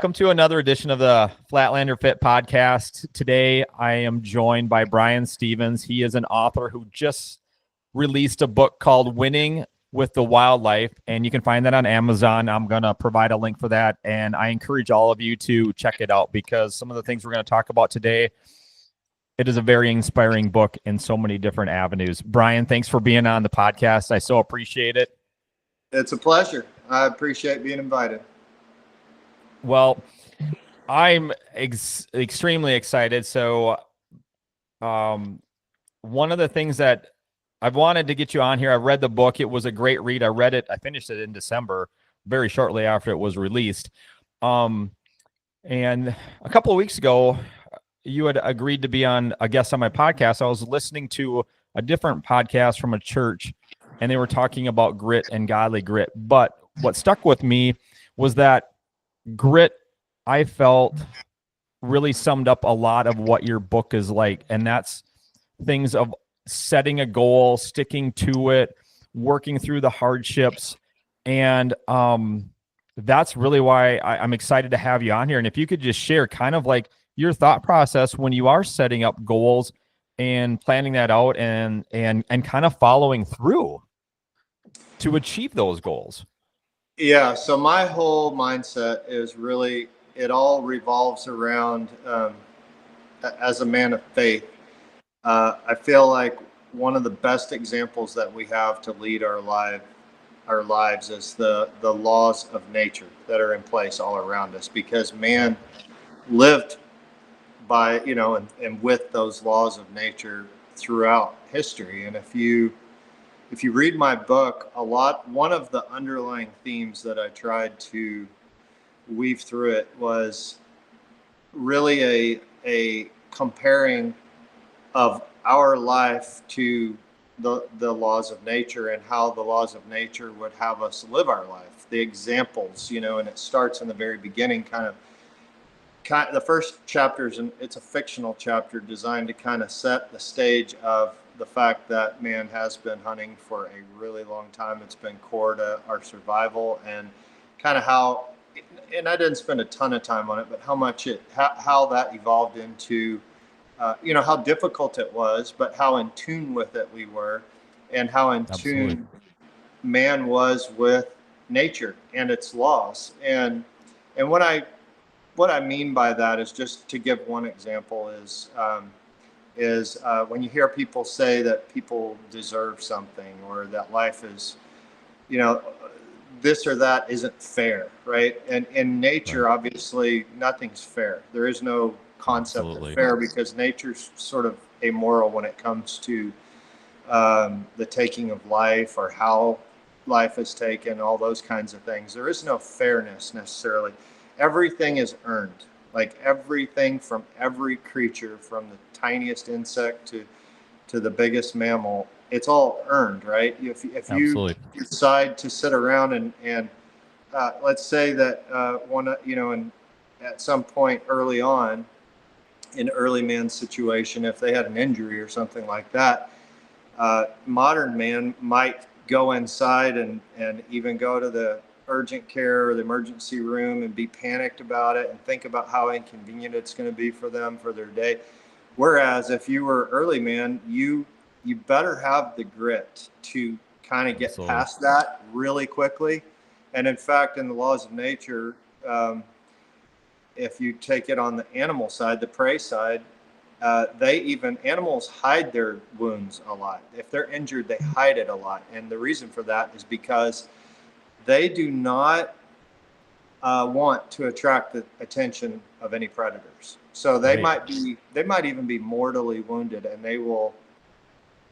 Welcome to another edition of the Flatlander Fit podcast. Today, I am joined by Brian Stevens. He is an author who just released a book called Winning with the Wildlife, and you can find that on Amazon. I'm going to provide a link for that, and I encourage all of you to check it out because some of the things we're going to talk about today, it is a very inspiring book in so many different avenues. Brian, thanks for being on the podcast. I so appreciate it. It's a pleasure. I appreciate being invited. Well, I'm extremely excited. So, one of the things that I've wanted to get you on here, I read the book. It was a great read. I finished it in December, very shortly after it was released. And a couple of weeks ago, you had agreed to be on a guest on my podcast. I was listening to a different podcast from a church, and they were talking about grit and godly grit. But what stuck with me was that grit, I felt, really summed up a lot of what your book is like, and that's things of setting a goal, sticking to it, working through the hardships, and that's really why I'm excited to have you on here. And if you could just share kind of like your thought process when you are setting up goals and planning that out and kind of following through to achieve those goals. Yeah, so my whole mindset is really, it all revolves around, as a man of faith, I feel like one of the best examples that we have to lead our lives is the laws of nature that are in place all around us, because man lived by, and with those laws of nature throughout history. And if you read my book, one of the underlying themes that I tried to weave through it was really a comparing of our life to the laws of nature and how the laws of nature would have us live our life. The examples, and it starts in the very beginning, kind of the first chapters, and it's a fictional chapter designed to kind of set the stage of the fact that man has been hunting for a really long time. It's been core to our survival, and kind of how, and I didn't spend a ton of time on it, but how that evolved into, how difficult it was, but how in tune with it we were, and how in Absolutely. tune man was with nature and its laws. And what I mean by that is, just to give one example, is when you hear people say that people deserve something, or that life is, this or that isn't fair, right? And in nature, Right. obviously, nothing's fair. There is no concept Absolutely. of fair, because nature's sort of amoral when it comes to the taking of life, or how life is taken, all those kinds of things. There is no fairness necessarily. Everything is earned. Like everything, from every creature, from the tiniest insect to the biggest mammal, it's all earned, right? If you Absolutely. decide to sit around and let's say that and at some point early on in early man's situation, if they had an injury or something like that, modern man might go inside and even go to the urgent care or the emergency room and be panicked about it and think about how inconvenient it's going to be for them for their day. Whereas if you were early man, you better have the grit to kind of get Absolutely. past that really quickly. And in fact, in the laws of nature, if you take it on the animal side, the prey side, animals hide their wounds a lot. If they're injured, they hide it a lot. And the reason for that is because they do not want to attract the attention of any predators. So they Right. might even be mortally wounded, and they will,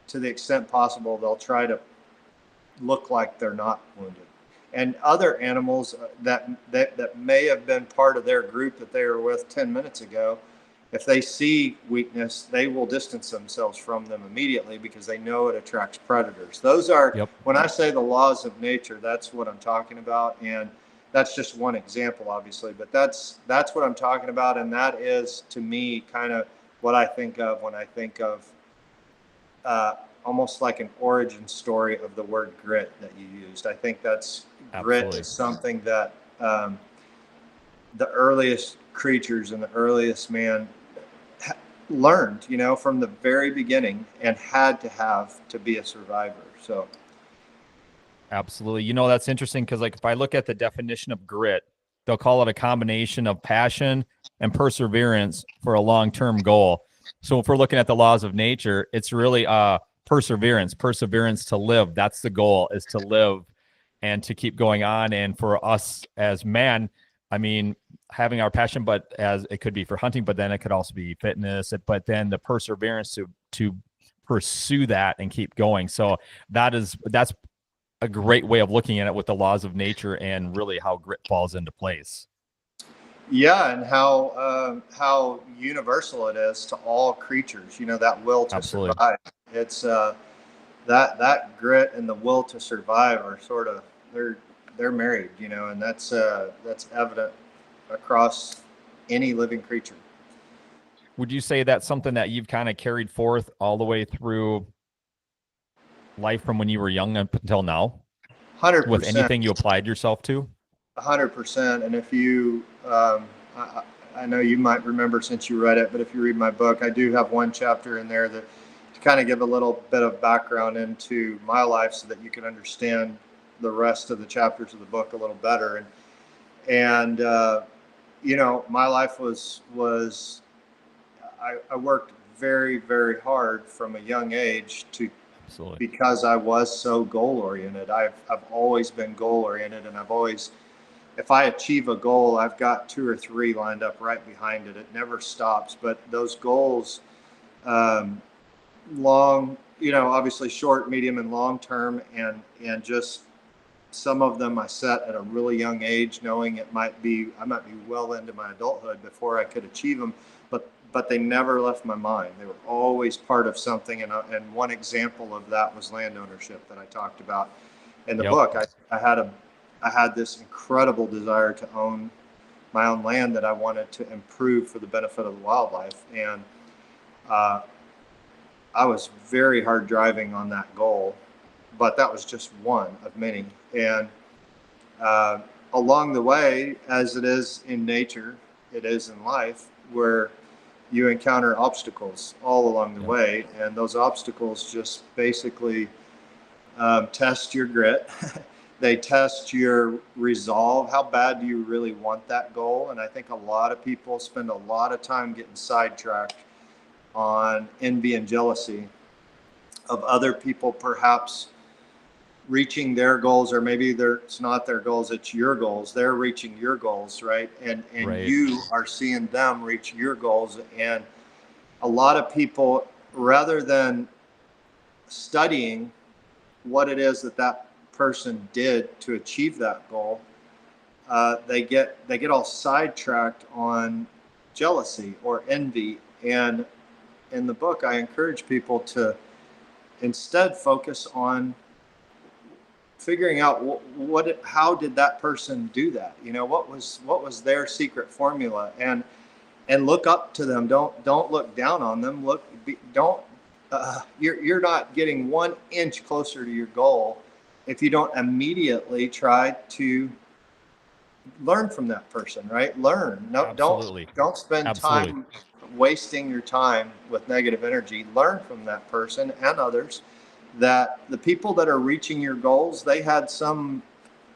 to the extent possible, they'll try to look like they're not wounded. And other animals that may have been part of their group that they were with 10 minutes ago, if they see weakness, they will distance themselves from them immediately, because they know it attracts predators. Those are, Yep. when I say the laws of nature, that's what I'm talking about. And that's just one example, obviously, but that's what I'm talking about. And that is, to me, kind of what I think of when I think of almost like an origin story of the word grit that you used. I think that's grit Absolutely. is something that the earliest creatures and the earliest man learned, from the very beginning and had to have to be a survivor. So, Absolutely. That's interesting because, like, if I look at the definition of grit, they'll call it a combination of passion and perseverance for a long-term goal. So if we're looking at the laws of nature, it's really perseverance to live. That's the goal, is to live and to keep going on. And for us as man, I mean, having our passion, but as it could be for hunting, but then it could also be fitness, but then the perseverance to pursue that and keep going. So that's a great way of looking at it with the laws of nature and really how grit falls into place. yeah, and how universal it is to all creatures. That will to Absolutely. survive. It's that grit and the will to survive are sort of they're married. And that's evident across any living creature. Would you say that's something that you've kind of carried forth all the way through life from when you were young up until now Hundred with percent. anything you applied yourself to? 100%. And if you, I know you might remember since you read it, but if you read my book, I do have one chapter in there that to kind of give a little bit of background into my life so that you can understand the rest of the chapters of the book a little better. And my life was I worked very, very hard from a young age to Absolutely. because I was so goal oriented. I've always been goal oriented, and I've always, if I achieve a goal, I've got two or three lined up right behind it. It never stops. But those goals, um, long, obviously short, medium, and long term, and just some of them I set at a really young age, knowing I might be well into my adulthood before I could achieve them. But they never left my mind. They were always part of something. And one example of that was land ownership that I talked about in the Yep. book. I had this incredible desire to own my own land that I wanted to improve for the benefit of the wildlife. And uh, I was very hard driving on that goal, but that was just one of many. And uh, along the way, as it is in nature, it is in life, where you encounter obstacles all along the Yep. way. And those obstacles just basically test your grit. They test your resolve. How bad do you really want that goal? And I think a lot of people spend a lot of time getting sidetracked on envy and jealousy of other people perhaps reaching their goals, or maybe it's not their goals, it's your goals. They're reaching your goals, right? And Right. you are seeing them reach your goals. And a lot of people, rather than studying what it is that person did to achieve that goal, they get all sidetracked on jealousy or envy. And in the book, I encourage people to instead focus on figuring out how did that person do that. What was their secret formula, and look up to them. Don't look down on them. Don't you're not getting 1 inch closer to your goal if you don't immediately try to learn from that person, right? Learn. No, Absolutely. don't spend Absolutely. time wasting your time with negative energy. Learn from that person and others. That the people that are reaching your goals, they had some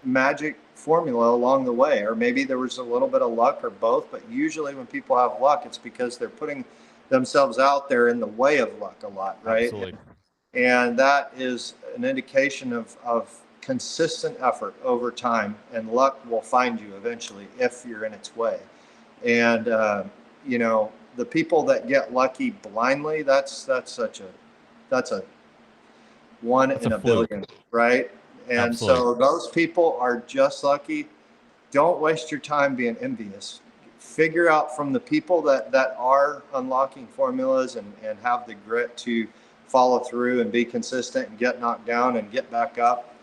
magic formula along the way, or maybe there was a little bit of luck, or both. But usually when people have luck, it's because they're putting themselves out there in the way of luck a lot, right? Absolutely. And that is an indication of consistent effort over time, and luck will find you eventually if you're in its way. And the people that get lucky blindly, that's a one That's a in a fluke. billion, right? And Absolutely. so those people are just lucky. Don't waste your time being envious. Figure out from the people that are unlocking formulas and have the grit to follow through and be consistent and get knocked down and get back up.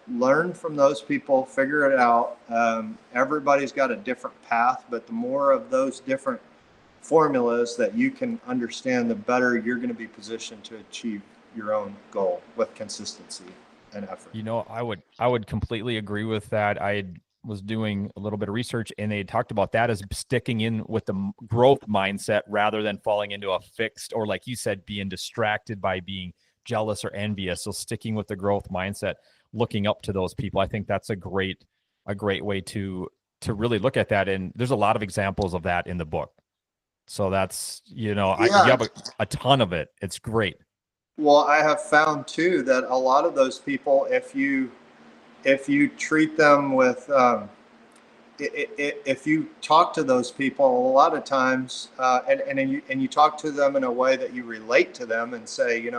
Learn from those people, figure it out. Everybody's got a different path, but the more of those different formulas that you can understand, the better you're going to be positioned to achieve your own goal with consistency and effort. I would completely agree with that. I was doing a little bit of research, and they talked about that as sticking in with the growth mindset rather than falling into a fixed, or like you said, being distracted by being jealous or envious. So sticking with the growth mindset, looking up to those people. I think that's a great way to really look at that. And there's a lot of examples of that in the book. So that's, you Yeah. have a ton of it. It's great. Well, I have found too that a lot of those people, if you treat them with if you talk to those people a lot of times, and you talk to them in a way that you relate to them and say,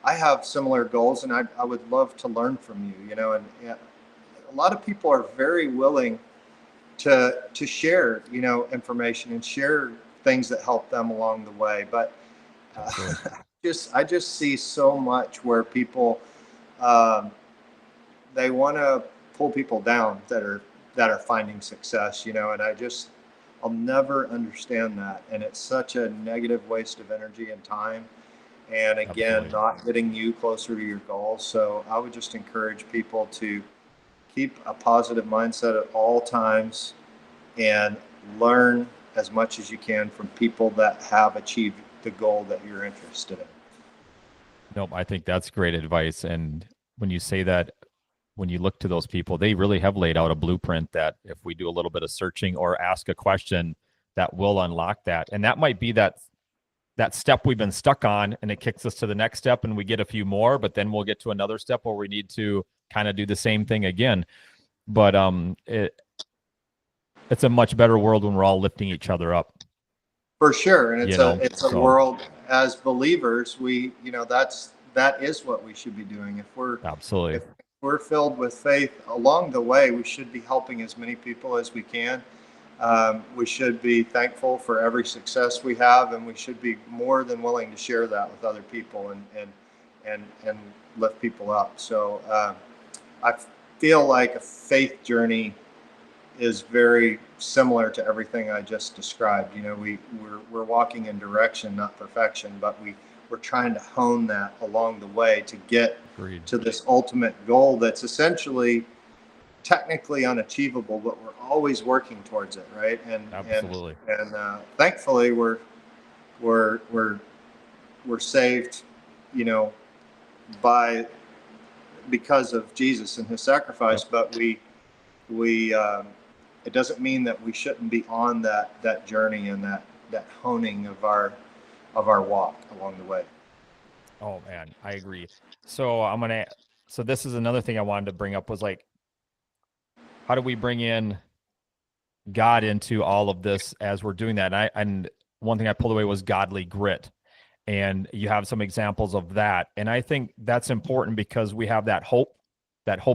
I have similar goals and I would love to learn from you, and a lot of people are very willing to share, information and share things that help them along the way. But Absolutely. I just see so much where people, um, they want to pull people down that are finding success, and I'll never understand that. And it's such a negative waste of energy and time. And again, Absolutely. not getting you closer to your goals. So I would just encourage people to keep a positive mindset at all times and learn as much as you can from people that have achieved the goal that you're interested in. Nope, I think that's great advice. And when you say that, when you look to those people, they really have laid out a blueprint that if we do a little bit of searching or ask a question, that will unlock that. And that might be that step we've been stuck on, and it kicks us to the next step and we get a few more, but then we'll get to another step where we need to kind of do the same thing again. But it's a much better world when we're all lifting each other up. For sure, and it's a So world as believers, that is what we should be doing. absolutely. If we're filled with faith along the way, we should be helping as many people as we can. We should be thankful for every success we have, and we should be more than willing to share that with other people and lift people up. So I feel like a faith journey is very similar to everything I just described. We're walking in direction, not perfection, but we're trying to hone that along the way to get Agreed. to this ultimate goal that's essentially technically unachievable, but we're always working towards it, right? Absolutely. And thankfully we're we're we're saved, you know, by because of Jesus and his sacrifice. Yep. But we it doesn't mean that we shouldn't be on that journey and that honing of our walk along the way. Oh man, I agree. So so this is another thing I wanted to bring up was like, how do we bring in God into all of this as we're doing that? And one thing I pulled away was godly grit. And you have some examples of that. And I think that's important because we have that hope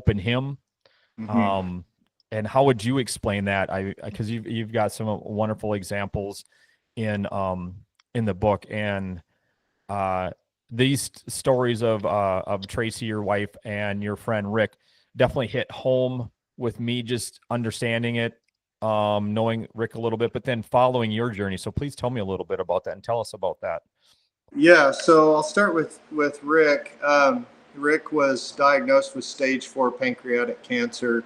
in him. Mm-hmm. Um, and how would you explain that? Because you've got some wonderful examples in the book, and uh these stories of Tracy, your wife, and your friend Rick definitely hit home with me, just understanding it, knowing Rick a little bit, but then following your journey. So please tell me a little bit about that and tell us about that. Yeah, so I'll start with Rick. Rick was diagnosed with stage 4 pancreatic cancer.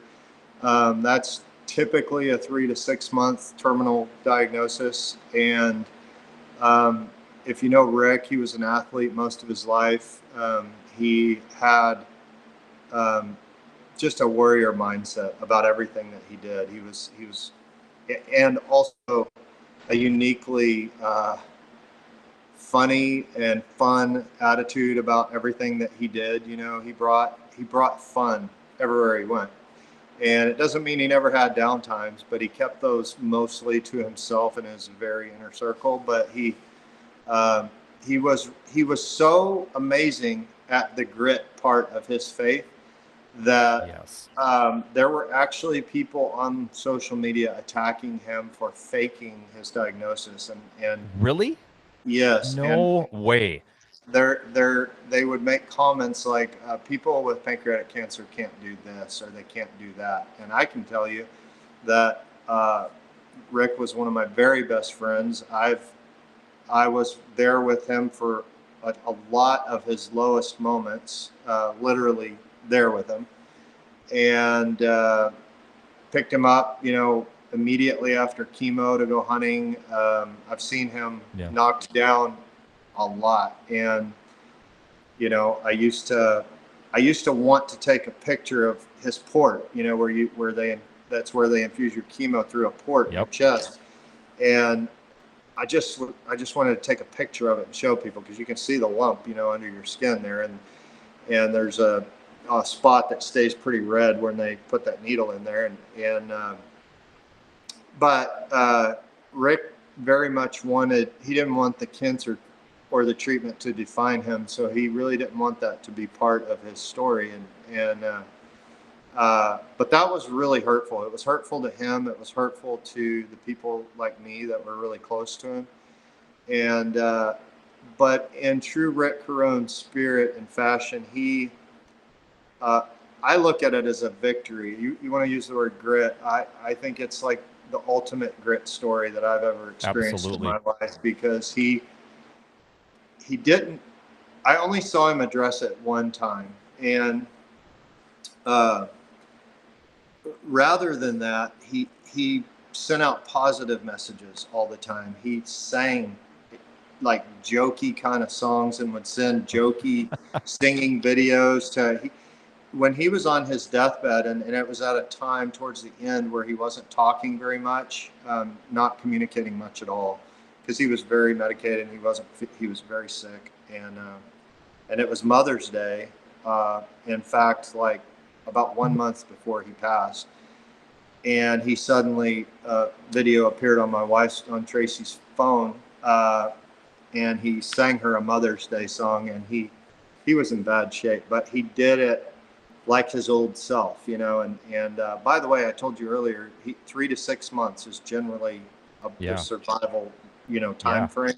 That's typically a 3 to 6 month terminal diagnosis. And um, if you know Rick, he was an athlete most of his life. He had um, just a warrior mindset about everything that he did. And also a uniquely funny and fun attitude about everything that he did. He brought fun everywhere he went. And it doesn't mean he never had down times, but he kept those mostly to himself and his very inner circle. But um, he was so amazing at the grit part of his faith that Yes. there were actually people on social media attacking him for faking his diagnosis. And Really? yes, and No way. they would make comments like, people with pancreatic cancer can't do this or they can't do that. And I can tell you that Rick was one of my very best friends. I was there with him for a lot of his lowest moments, literally there with him. And picked him up, immediately after chemo to go hunting. I've seen him knocked down a lot, and I used to want to take a picture of his port, that's where they infuse your chemo through a port in your chest, and I just wanted to take a picture of it and show people, because you can see the lump, under your skin there, and there's a spot that stays pretty red when they put that needle in there, but Rick very much he didn't want the cancer or the treatment to define him, so he really didn't want that to be part of his story, but that was really hurtful. It was hurtful to him. It was hurtful to the people like me that were really close to him. And but in true Rick Carone spirit and fashion, I look at it as a victory. You want to use the word grit? I think it's like the ultimate grit story that I've ever experienced in my life, because he didn't. I only saw him address it one time, and rather than that, he sent out positive messages all the time. He sang like jokey kind of songs and would send jokey singing videos when he was on his deathbed, and it was at a time towards the end where he wasn't talking very much, not communicating much at all, because he was very medicated and he was very sick, and it was Mother's Day, in fact, like about 1 month before he passed, and he suddenly video appeared on Tracy's phone, and he sang her a Mother's Day song, and he was in bad shape, but he did it like his old self, and by the way, I told you earlier, 3 to 6 months is generally a survival, time frame.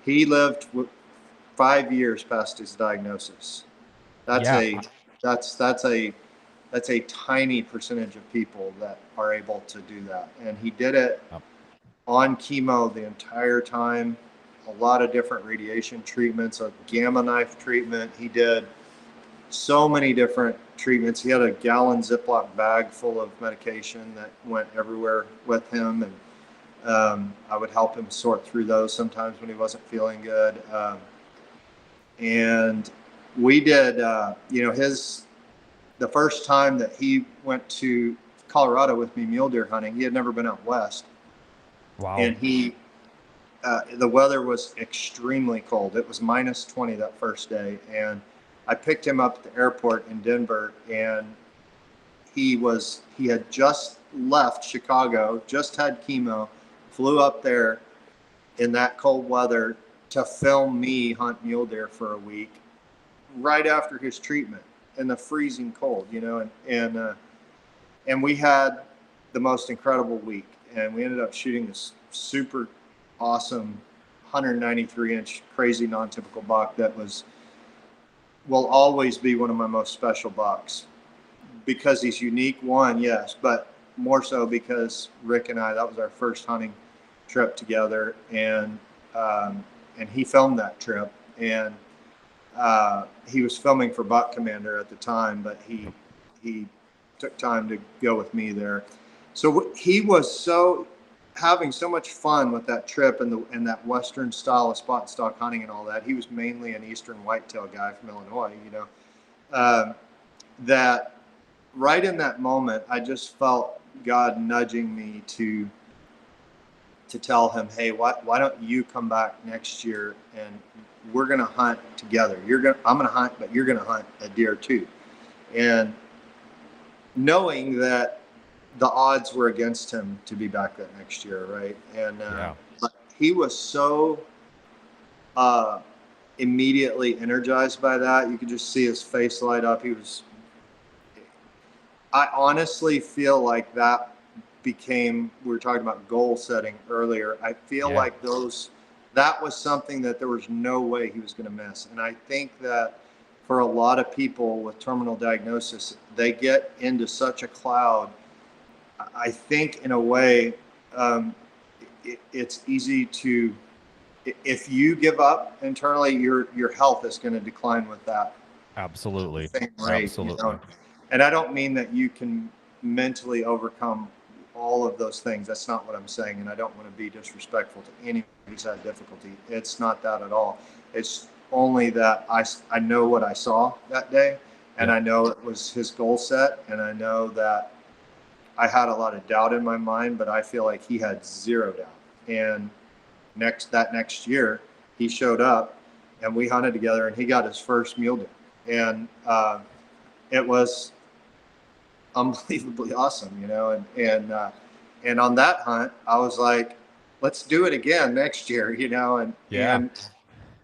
He lived 5 years past his diagnosis. That's a tiny percentage of people that are able to do that, and he did it on chemo the entire time. A lot of different radiation treatments, a gamma knife treatment. He did so many different treatments. He had a gallon Ziploc bag full of medication that went everywhere with him, and I would help him sort through those sometimes when he wasn't feeling good. And we did, the first time that he went to Colorado with me mule deer hunting, he had never been out west. Wow. And the weather was extremely cold. It was minus 20 that first day, and I picked him up at the airport in Denver, and he had just left Chicago, just had chemo, flew up there in that cold weather to film me hunt mule deer for a week right after his treatment in the freezing cold, and we had the most incredible week, and we ended up shooting this super awesome 193-inch crazy non-typical buck that will always be one of my most special bucks, because he's unique, one, yes, but more so because Rick and I, that was our first hunting trip together, and he filmed that trip, and he was filming for Buck Commander at the time, but he took time to go with me there. So he was having so much fun with that trip and that Western style of spot and stock hunting and all that. He was mainly an Eastern whitetail guy from Illinois, that right in that moment, I just felt God nudging me to tell him, hey, why don't you come back next year and we're going to hunt together. I'm going to hunt, but you're going to hunt a deer too. And knowing that the odds were against him to be back that next year, right? And but he was so immediately energized by that. You could just see his face light up. I honestly feel like that we were talking about goal setting earlier. I feel like that was something that there was no way he was going to miss. And I think that for a lot of people with terminal diagnosis, they get into such a cloud. I think in a way, it's easy to, if you give up internally, your health is going to decline with that. Absolutely. Same rate, Absolutely. And I don't mean that you can mentally overcome all of those things. That's not what I'm saying, and I don't want to be disrespectful to anyone who's had difficulty. It's not that at all. It's only that I know what I saw that day, and Yep. I know it was his goal set, and I know that I had a lot of doubt in my mind, but I feel like he had zero doubt. And next year, he showed up, and we hunted together, and he got his first mule deer, and it was unbelievably awesome, and on that hunt, I was like, let's do it again next year, and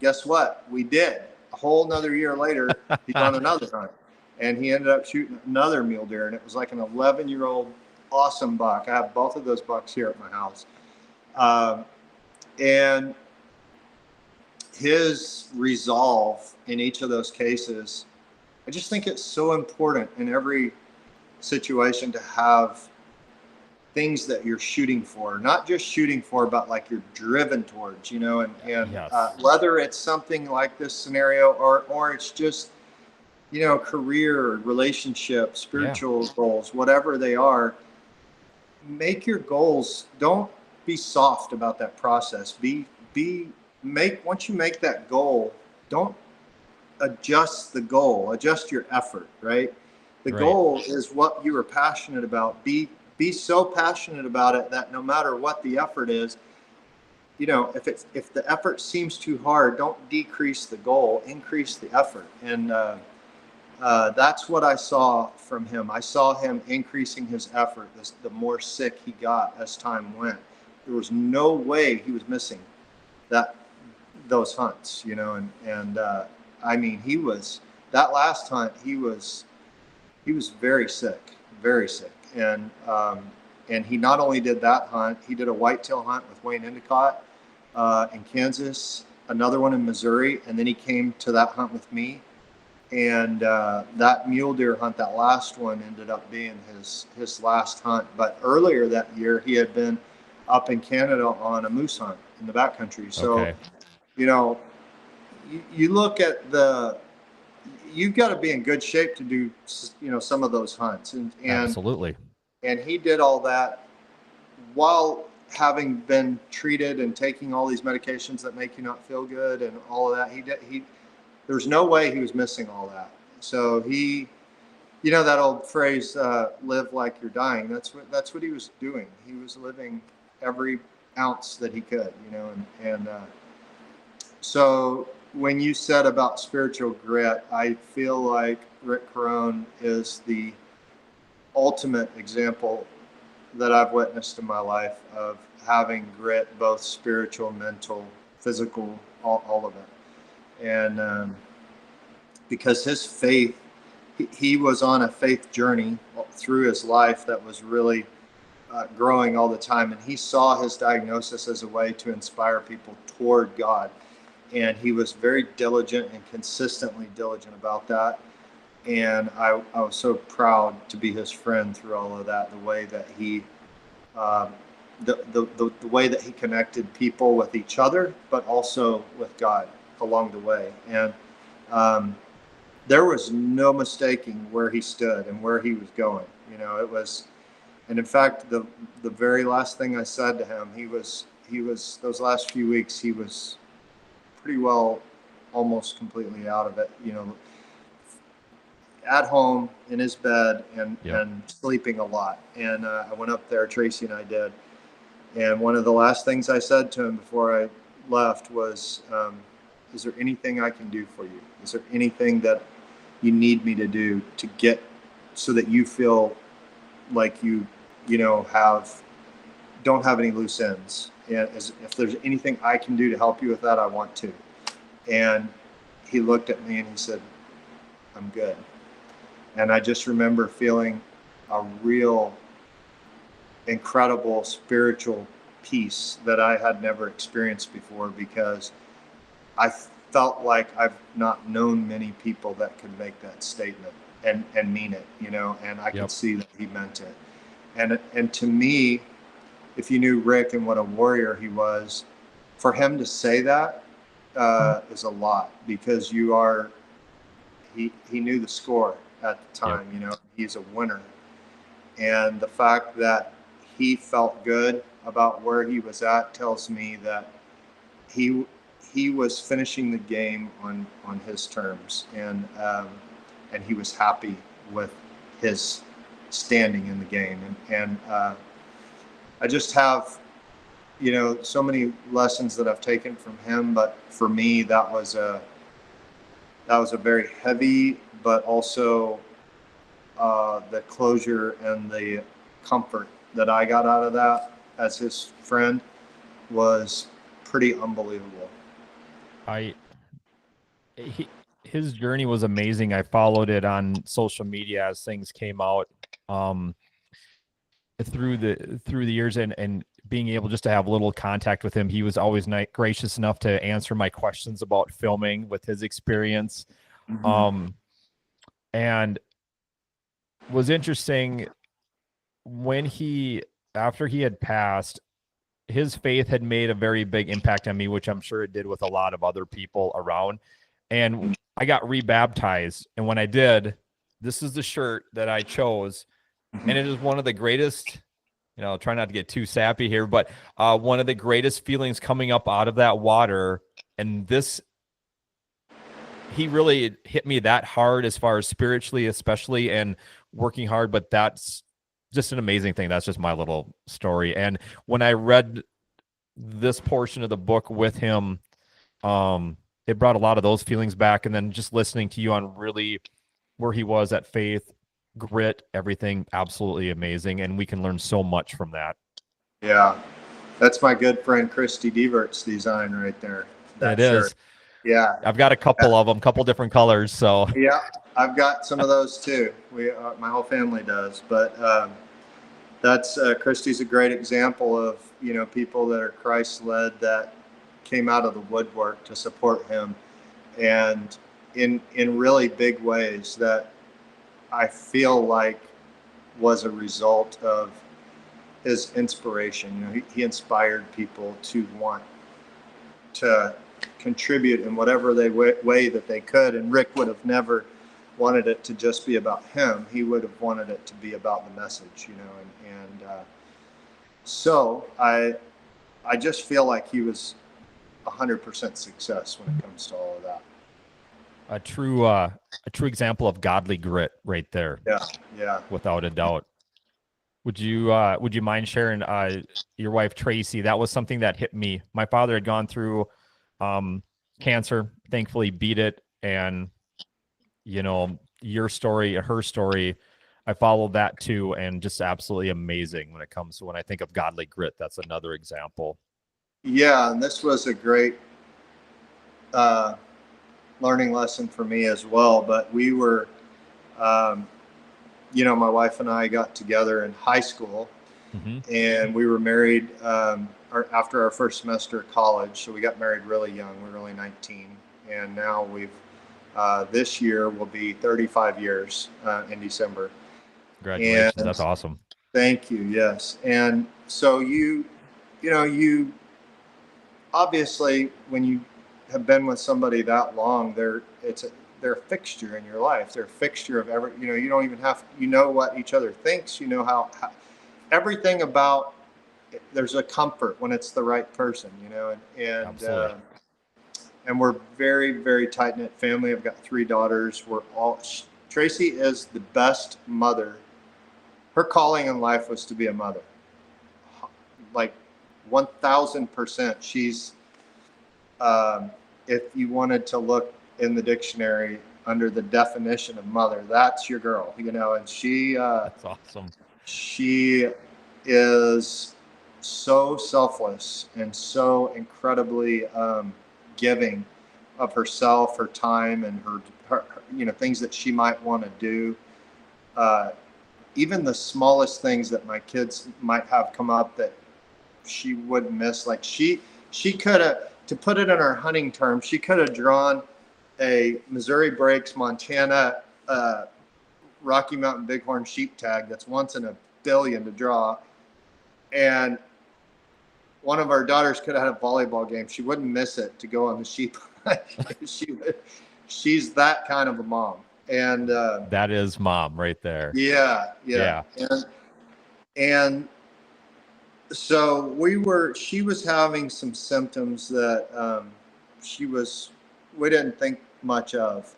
guess what? We did. A whole another year later, he's on another hunt, and he ended up shooting another mule deer, and it was like an 11-year-old awesome buck. I have both of those bucks here at my house, and his resolve in each of those cases, I just think it's so important in every situation to have things that you're shooting for, not just shooting for, but like you're driven towards, and Yes. whether it's something like this scenario or it's just, career, relationship, Yeah. spiritual goals, whatever they are, make your goals. Don't be soft about that process. Once you make that goal, don't adjust the goal, adjust your effort, right? The Right. goal is what you are passionate about. Be so passionate about it that no matter what the effort is, if the effort seems too hard, don't decrease the goal, increase the effort. And that's what I saw from him. I saw him increasing his effort the more sick he got as time went. There was no way he was missing that those hunts, and I mean, he was that last hunt. He was very sick, and he not only did that hunt, he did a whitetail hunt with Wayne Endicott in Kansas, another one in Missouri, and then he came to that hunt with me. And that mule deer hunt, that last one, ended up being his last hunt. But earlier that year, he had been up in Canada on a moose hunt in the backcountry. So, Okay. you know, you look at you've got to be in good shape to do, some of those hunts. Absolutely. And he did all that while having been treated and taking all these medications that make you not feel good and all of that. There's no way he was missing all that. So that old phrase, live like you're dying. That's what he was doing. He was living every ounce that he could, and so when you said about spiritual grit, I feel like Rick Carone is the ultimate example that I've witnessed in my life of having grit, both spiritual, mental, physical, all of it. And because his faith, he was on a faith journey through his life that was really growing all the time. And he saw his diagnosis as a way to inspire people toward God. And he was very diligent and consistently diligent about that. And I was so proud to be his friend through all of that, the way that he the way that he connected people with each other, but also with God along the way. And there was no mistaking where he stood and where he was going. It was, and in fact, the very last thing I said to him, he was those last few weeks, he was pretty well almost completely out of it, at home in his bed and sleeping a lot. And I went up there, Tracy and I did. And one of the last things I said to him before I left was, is there anything I can do for you? Is there anything that you need me to do to get so that you feel like you don't have any loose ends? And if there's anything I can do to help you with that, I want to. And he looked at me and he said, I'm good. And I just remember feeling a real incredible spiritual peace that I had never experienced before, because I felt like I've not known many people that could make that statement and mean it, and I could see that he meant it. And to me, if you knew Rick and what a warrior he was, for him to say that is a lot, because he knew the score at the time. He's a winner. And the fact that he felt good about where he was at tells me that he he was finishing the game on his terms, and he was happy with his standing in the game. And I just have, so many lessons that I've taken from him. But for me, that was a very heavy, but also the closure and the comfort that I got out of that as his friend was pretty unbelievable. I he, his journey was amazing. I followed it on social media as things came out um through the years, and being able just to have a little contact with him. He was always gracious enough to answer my questions about filming with his experience. Mm-hmm. And was interesting when after he had passed, his faith had made a very big impact on me, which I'm sure it did with a lot of other people around. And I got rebaptized. And when I did, this is the shirt that I chose. And it is one of the greatest, try not to get too sappy here, but one of the greatest feelings coming up out of that water. And he really hit me that hard as far as spiritually, especially, and working hard. But that's just an amazing thing. That's just my little story. And when I read this portion of the book with him, it brought a lot of those feelings back. And then just listening to you on really where he was at faith, grit, everything, absolutely amazing. And we can learn so much from that. Yeah, that's my good friend Christy Devert's design right there. That It shirt. is. Yeah, I've got a couple of them, couple different colors. So yeah, I've got some of those too. My whole family does. But that's Christy's a great example of people that are Christ-led that came out of the woodwork to support him, and in really big ways that I feel like was a result of his inspiration. He inspired people to want to contribute in whatever way that they could. And Rick would have never wanted it to just be about him. He would have wanted it to be about the message, so I just feel like he was 100% success when it comes to all of that. a true example of godly grit right there. Yeah, without a doubt. Would you mind sharing your wife Tracy? That was something that hit me. My father had gone through cancer, thankfully beat it, and your story, her story, I followed that too, and just absolutely amazing when it comes to when I think of godly grit. That's another example. Yeah, and this was a great learning lesson for me as well. But we were, my wife and I got together in high school, and we were married after our first semester of college. So we got married really young. We were only 19, and now we've this year will be 35 years in December. Congratulations! And that's awesome. Thank you. Yes, and so you obviously when you have been with somebody that long, they're a fixture in your life. They're a fixture of every. You don't even have. What each other thinks. How everything about. There's a comfort when it's the right person. And we're very, very tight knit family. I've got 3 daughters. Tracy is the best mother. Her calling in life was to be a mother. Like 1,000%. She's, if you wanted to look in the dictionary under the definition of mother, that's your girl, and that's awesome. She is so selfless and so incredibly giving of herself, her time, and her things that she might want to do. Even the smallest things that my kids might have come up that she wouldn't miss. Like she could have, to put it in our hunting terms, she could have drawn a Missouri Breaks Montana Rocky Mountain Bighorn sheep tag that's once in a billion to draw, and one of our daughters could have had a volleyball game. She wouldn't miss it to go on the sheep. She's that kind of a mom. And that is mom right there. Yeah. And so she was having some symptoms that she was, we didn't think much of,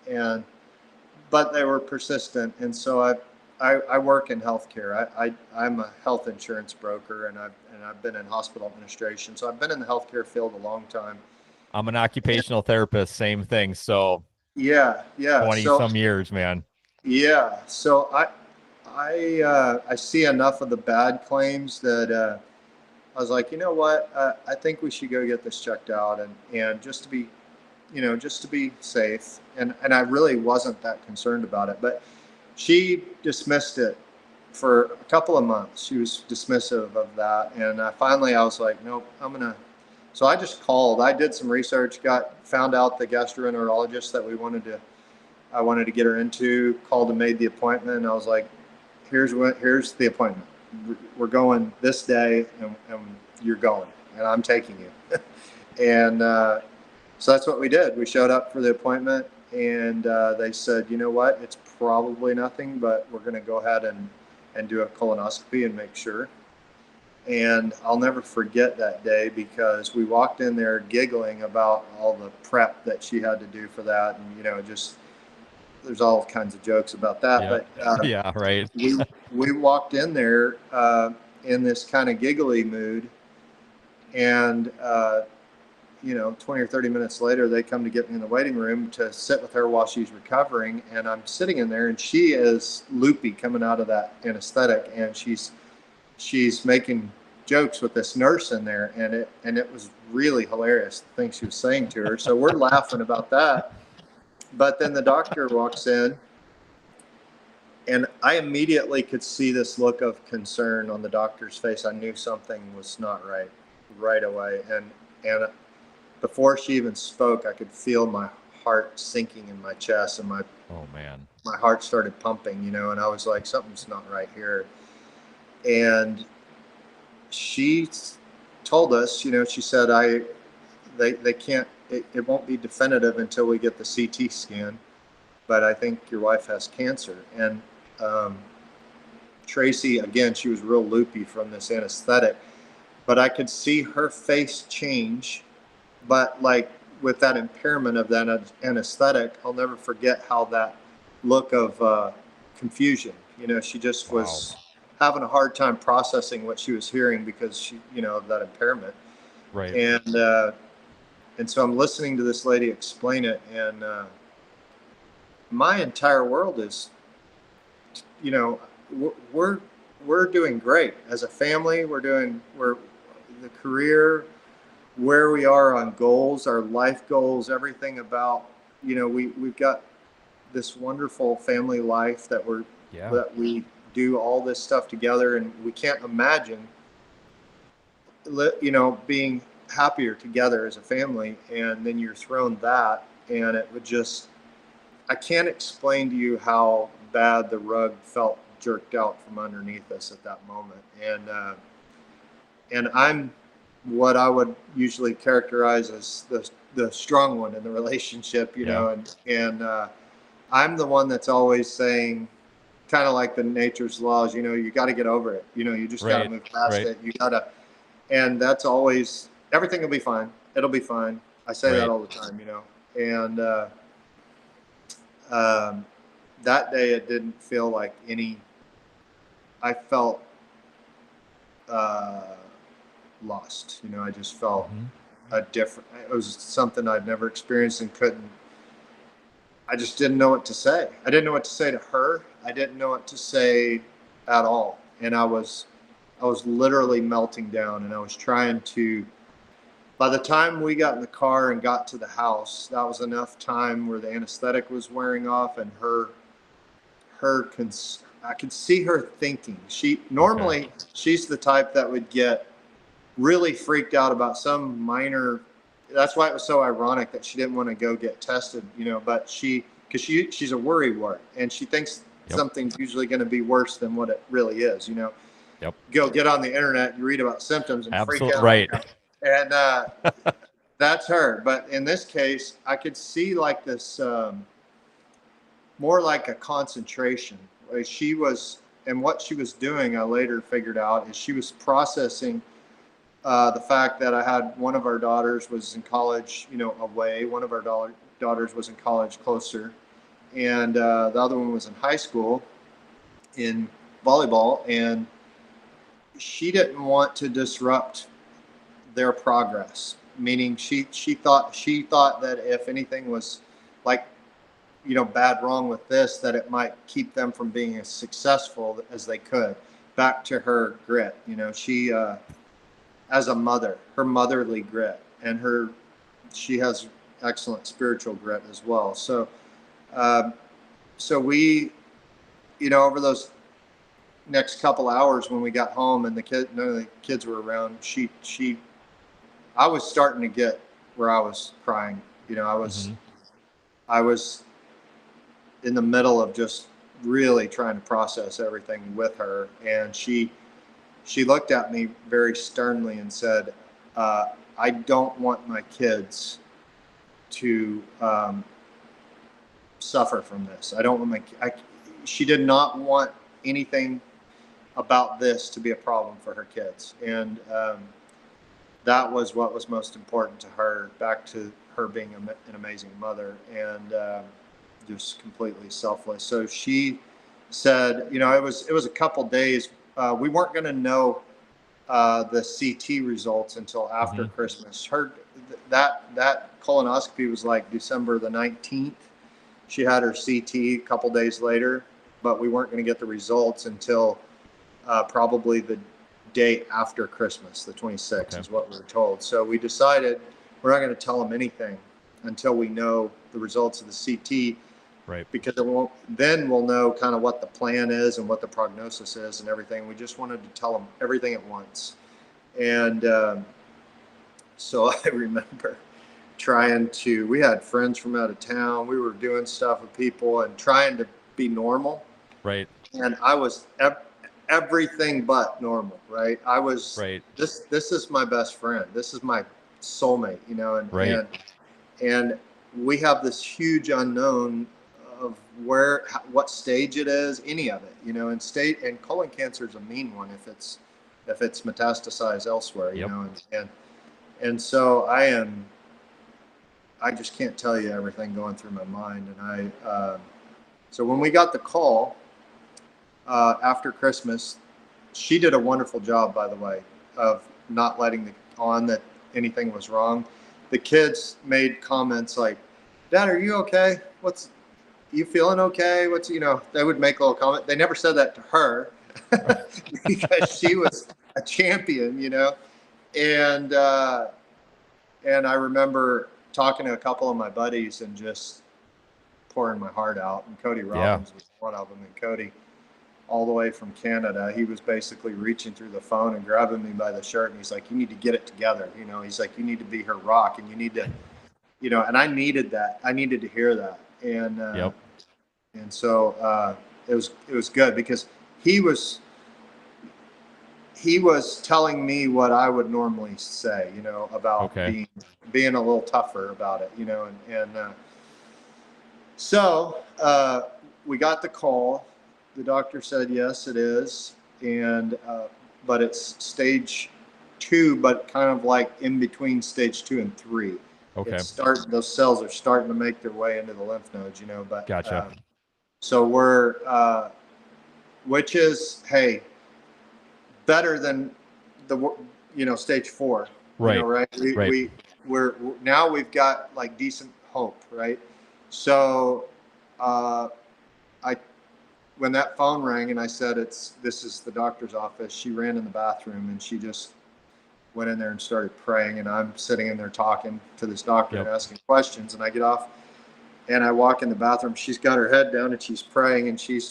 but they were persistent. And so I work in healthcare. I'm a health insurance broker, and I've been in hospital administration. So I've been in the healthcare field a long time. I'm an occupational therapist, same thing. So Yeah, yeah. 20 So some years, man. yeah, so I see enough of the bad claims that I was like, you know what? I think we should go get this checked out, and just to be, just to be safe. And I really wasn't that concerned about it, but she dismissed it for a couple of months. She was dismissive of that, and finally I was like, nope, I'm gonna. So I just called. I did some research, found out the gastroenterologist that I wanted to get her into. Called and made the appointment. And I was like, here's the appointment. We're going this day, and you're going, and I'm taking you. And so that's what we did. We showed up for the appointment, and they said, you know what, it's probably nothing, but we're going to go ahead and do a colonoscopy and make sure. And I'll never forget that day, because we walked in there giggling about all the prep that she had to do for that. And, just, there's all kinds of jokes about that. Yeah. But Yeah, right. we walked in there in this kind of giggly mood. And, 20 or 30 minutes later, they come to get me in the waiting room to sit with her while she's recovering. And I'm sitting in there, and she is loopy coming out of that anesthetic. And she's making jokes with this nurse in there. And it was really hilarious, the things she was saying to her. So we're laughing about that. But then the doctor walks in, and I immediately could see this look of concern on the doctor's face. I knew something was not right away. And before she even spoke, I could feel my heart sinking in my chest, and Oh man. my heart started pumping, and I was like, something's not right here. And she told us, she said, they can't, it won't be definitive until we get the CT scan, but I think your wife has cancer. And Tracy, again, she was real loopy from this anesthetic, but I could see her face change. But like with that impairment of that anesthetic, I'll never forget how that look of confusion. She just was having a hard time processing what she was hearing, because she, of that impairment. Right. And so I'm listening to this lady explain it, and my entire world is, we're doing great as a family. We're the career, where we are on goals, our life goals, everything about, we've got this wonderful family life that we do all this stuff together, and we can't imagine, being happier together as a family. And then you're thrown that, and it would just, I can't explain to you how bad the rug felt jerked out from underneath us at that moment. And I'm what I would usually characterize as the strong one in the relationship, and I'm the one that's always saying, kind of like the nature's laws, you got to get over it. You just got to move past it. You got to, and that's always, everything will be fine. It'll be fine. I say that all the time, and that day it didn't feel like I felt lost. I just felt it was something I'd never experienced, and I just didn't know what to say. I didn't know what to say to her. I didn't know what to say at all. And I was literally melting down, and I was trying to, by the time we got in the car and got to the house, that was enough time where the anesthetic was wearing off, and I could see her thinking. She's the type that would get really freaked out about some minor. That's why it was so ironic that she didn't want to go get tested, but because she's a worrywart, and she thinks something's usually going to be worse than what it really is. Go get on the internet, you read about symptoms and freak out. Right. And that's her. But in this case, I could see like this, more like a concentration. She was, and what she was doing, I later figured out, is she was processing the fact that I had one of our daughters was in college, away. One of our daughters was in college closer, and the other one was in high school in volleyball, and she didn't want to disrupt their progress. Meaning, she thought that if anything was like bad wrong with this, that it might keep them from being as successful as they could. Back to her grit, she as a mother, her motherly grit, and she has excellent spiritual grit as well. Uh, so we, over those next couple hours when we got home and none of the kids were around, I was starting to get where I was crying. Mm-hmm. I was in the middle of just really trying to process everything with her, and she looked at me very sternly and said, "I don't want my kids to suffer from this. I don't want she did not want anything about this to be a problem for her kids, and that was what was most important to her. Back to her being an amazing mother and just completely selfless. So she said, it was a couple days. We weren't going to know the CT results until after Mm-hmm. Christmas. That colonoscopy was like December the 19th. She had her CT a couple days later, but we weren't going to get the results until probably the day after Christmas, the 26th, is what we were told. So we decided we're not going to tell them anything until we know the results of the CT, Right. because then we'll know kind of what the plan is and what the prognosis is and everything. We just wanted to tell them everything at once. And so I remember we had friends from out of town. We were doing stuff with people and trying to be normal. Right. And I was everything but normal, right? I was, Right. this is my best friend. This is my soulmate, Right. and we have this huge unknown of what stage it is, any of it, and colon cancer is a mean one if it's metastasized elsewhere, Yep. and so I just can't tell you everything going through my mind. And so when we got the call after Christmas, she did a wonderful job, by the way, of not letting on that anything was wrong. The kids made comments like, "Dad, are you okay? You feeling okay?" They would make a little comment. They never said that to her because she was a champion, and I remember talking to a couple of my buddies and just pouring my heart out. And Cody Robbins was one of them. And Cody, all the way from Canada, he was basically reaching through the phone and grabbing me by the shirt. And he's like, "You need to get it together." He's like, "You need to be her rock, and you need to, and I needed that. I needed to hear that. And so it was good because he was telling me what I would normally say, about being a little tougher about it, so we got the call. The doctor said, yes, it is. And, but it's stage 2, but kind of like in between stage 2 and 3. Okay. Those cells are starting to make their way into the lymph nodes, but, Gotcha. so we're, which is, hey, better than stage 4, Right. right? We're now we've got like decent hope, right? So, when that phone rang and I said, this is the doctor's office, she ran in the bathroom and she just went in there and started praying. And I'm sitting in there talking to this doctor and asking questions. And I get off and I walk in the bathroom. She's got her head down and she's praying, and she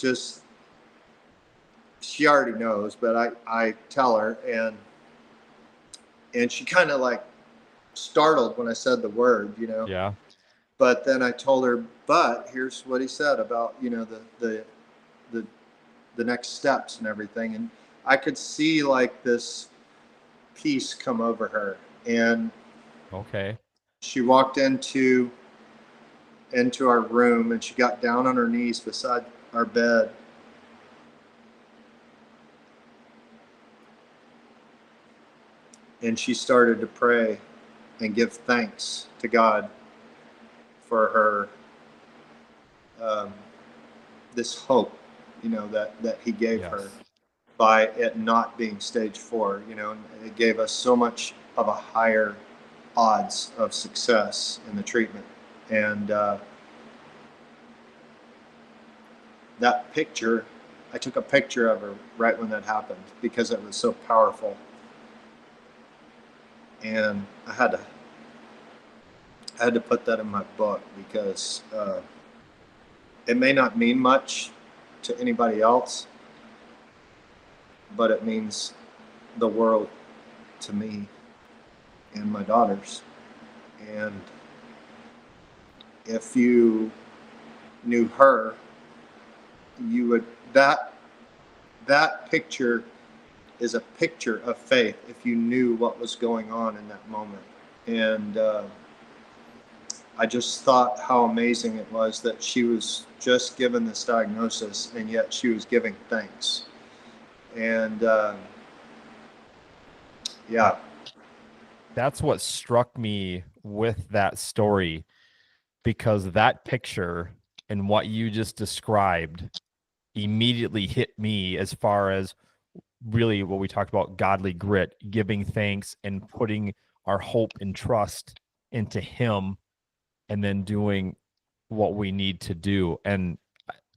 already knows, but I tell her, and she kind of like startled when I said the word, Yeah. But then I told her, but here's what he said about, the next steps and everything. And I could see like this peace come over her. And Okay. she walked into our room and she got down on her knees beside our bed. and she started to pray and give thanks to God for her, um, this hope, that He gave her Yes. by it not being stage 4. And it gave us so much of a higher odds of success in the treatment. And that picture, I took a picture of her right when that happened because it was so powerful. And I had to put that in my book because it may not mean much to anybody else, but it means the world to me and my daughters. And if you knew her, you would that picture is a picture of faith if you knew what was going on in that moment. And I just thought how amazing it was that she was just given this diagnosis and yet she was giving thanks. And yeah. That's what struck me with that story, because that picture and what you just described immediately hit me as far as really what we talked about, godly grit, giving thanks and putting our hope and trust into Him, and then doing what we need to do. And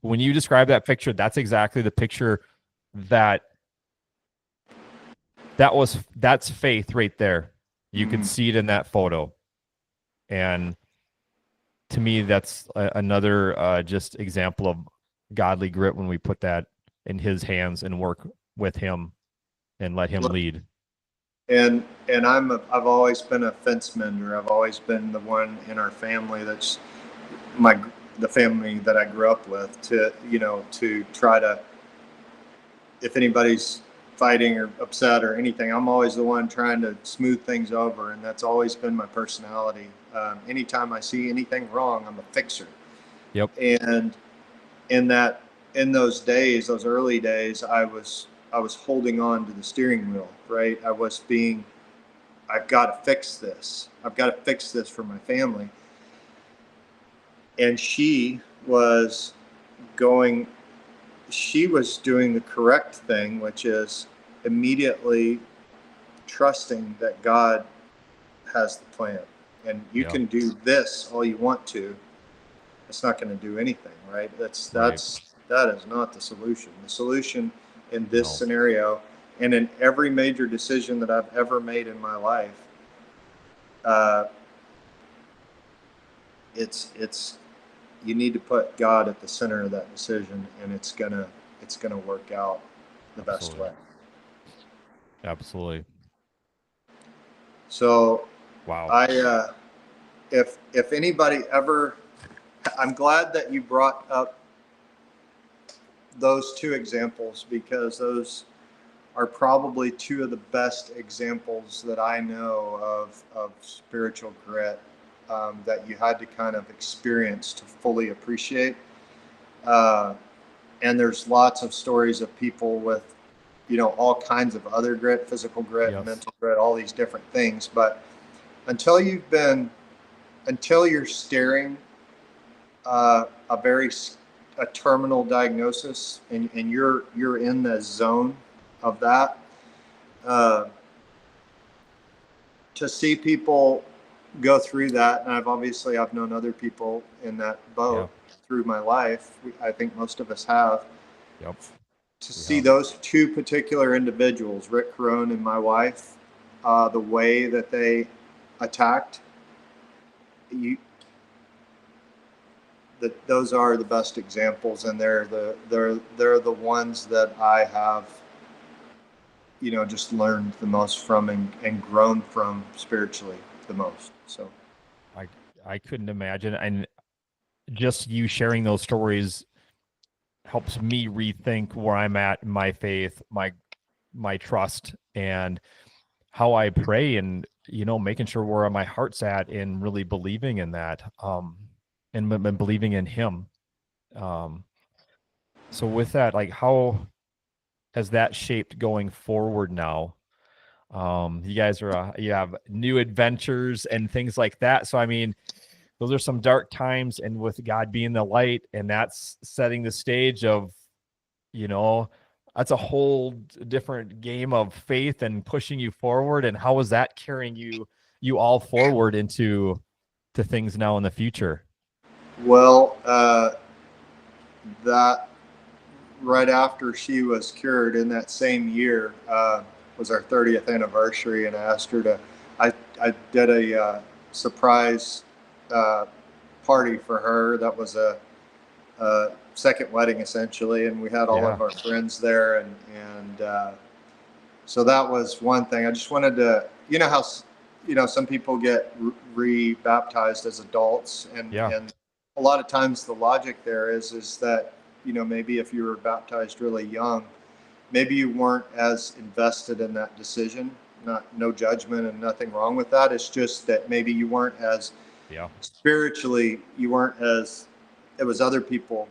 when you describe that picture, that's exactly the picture that that's faith right there. You could Mm-hmm. see it in that photo. And to me, that's another just example of godly grit when we put that in His hands and work with Him and let Him lead. And I've always been a fence mender. I've always been the one in our family that's the family that I grew up with, to try to, if anybody's fighting or upset or anything, I'm always the one trying to smooth things over, and that's always been my personality. Anytime I see anything wrong, I'm a fixer. Yep. And in those days, those early days, I was holding on to the steering wheel, right? I've got to fix this. I've got to fix this for my family. And going, she was doing the correct thing, which is immediately trusting that God has the plan. And you Yeah. can do this all you want to. It's not going to do anything, right? Right. That is not the solution. The solution in this No. scenario and in every major decision that I've ever made in my life, uh, it's you need to put God at the center of that decision, and it's gonna work out the best Absolutely. way. Absolutely. So Wow. if anybody ever, I'm glad that you brought up those two examples because those are probably two of the best examples that I know of spiritual grit, that you had to kind of experience to fully appreciate. Uh, and there's lots of stories of people with, all kinds of other grit, physical grit, Yes. mental grit, all these different things. But until you're staring a terminal diagnosis, and you're in the zone of that, uh, to see people go through that, and I've known other people in that Yeah. boat through my life. I think most of us have. Yep. To We see have. those two particular individuals, Rick Carone and my wife, the way that they attacked you, that those are the best examples, and they're the ones that I have, just learned the most from, and grown from spiritually the most. So I I couldn't imagine. And just you sharing those stories helps me rethink where I'm at in my faith, my trust, and how I pray, and making sure where my heart's at and really believing in that, and believing in Him. Um, so with that, like, how has that shaped going forward now? You guys are you have new adventures and things like that. So I mean, those are some dark times, and with God being the light, and that's setting the stage of, you know, that's a whole different game of faith and pushing you forward. And how is that carrying you all forward into to things now in the future? Well, that right after she was cured in that same year was our 30th anniversary, and I asked her to. I did a surprise uh, party for her. That was a second wedding essentially, and we had all Yeah. of our friends there, and so that was one thing. I just wanted to, you know how some people get re-baptized as adults, and Yeah. and a lot of times the logic there is that maybe if you were baptized really young, maybe you weren't as invested in that decision. Not no judgment and nothing wrong with that. It's just that maybe you weren't as Yeah. spiritually, you weren't as, it was other people,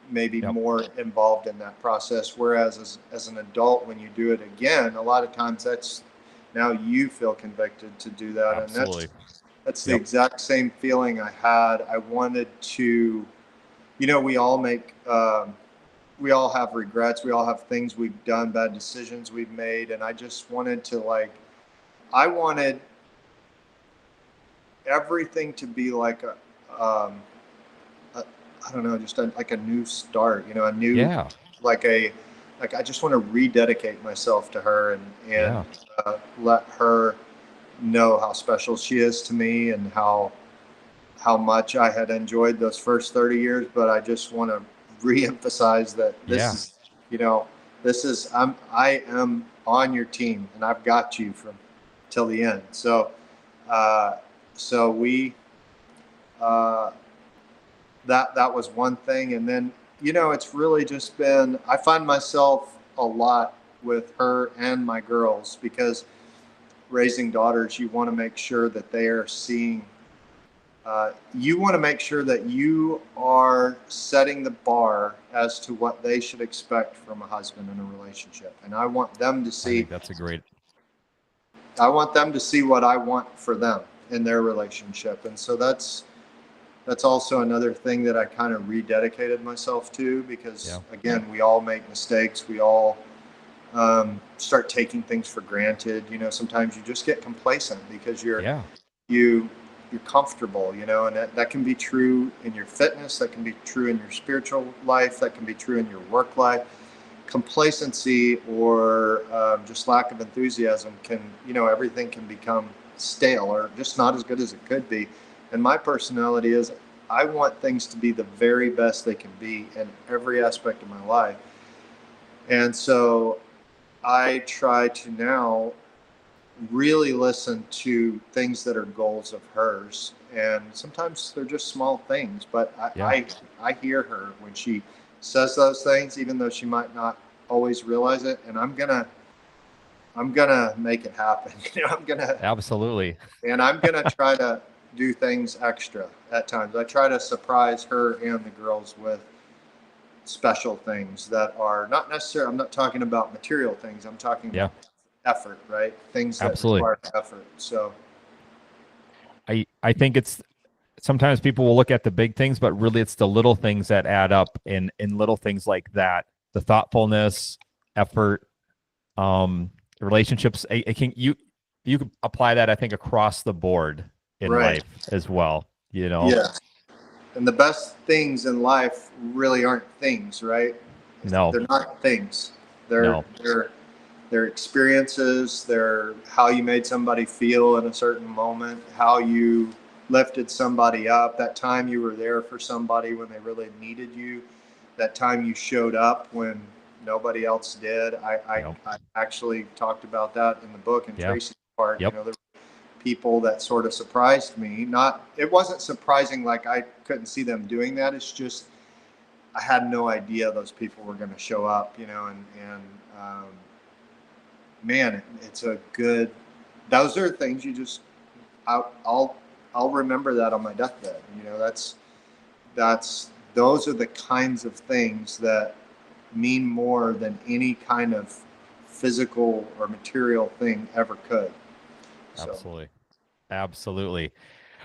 maybe Yep. more involved in that process. Whereas as an adult, when you do it again, a lot of times that's now you feel convicted to do that. And Absolutely. that's the Yep. exact same feeling I had. I wanted to, we all have regrets. We all have things we've done, bad decisions we've made. And I just wanted to I wanted everything to be like a I don't know, just like a new start, a new, Yeah. like I just want to rededicate myself to her, and Yeah. let her know how special she is to me, and how much I had enjoyed those first 30 years. But I just want to re-emphasize that this Yeah. is, you know, I am on your team, and I've got you from till the end. Uh, so we, uh, that was one thing. And then, it's really just been, I find myself a lot with her and my girls, because raising daughters, you want to make sure that they are seeing, you want to make sure that you are setting the bar as to what they should expect from a husband in a relationship. And I think that's a great. I want them to see what I want for them in their relationship. And so that's also another thing that I kind of rededicated myself to, because Yeah. again, we all make mistakes. We all start taking things for granted. Sometimes you just get complacent because Yeah. you you're comfortable, and that can be true in your fitness, that can be true in your spiritual life, that can be true in your work life. Complacency, or just lack of enthusiasm, can, everything can become stale or just not as good as it could be. And my personality is, I want things to be the very best they can be in every aspect of my life. And so I try to now really listen to things that are goals of hers. And sometimes they're just small things, but Yeah. I hear her when she says those things, even though she might not always realize it. And I'm gonna make it happen. Absolutely. I'm gonna try to do things extra at times. I try to surprise her and the girls with special things that are not necessarily, I'm not talking about material things. I'm talking Yeah. about effort, right? Things that Absolutely. require effort. So I think it's sometimes people will look at the big things, but really it's the little things that add up in little things like that. The thoughtfulness, effort, relationships. It can you can apply that, I think, across the board in right. life as well. Yeah. And the best things in life really aren't things, right? No, They're not things. They're no, they're they're experiences. They're how you made somebody feel in a certain moment, how you lifted somebody up, that time you were there for somebody when they really needed you, that time you showed up when nobody else did. no. I actually talked about that in the book in Yeah. Tracy's part. Yep. There people that sort of surprised me. Not, it wasn't surprising like I couldn't see them doing that. It's just I had no idea those people were going to show up, and man, it's a good. Those are things you just I'll I'll remember that on my deathbed. That's those are the kinds of things that mean more than any kind of physical or material thing ever could. So. Absolutely.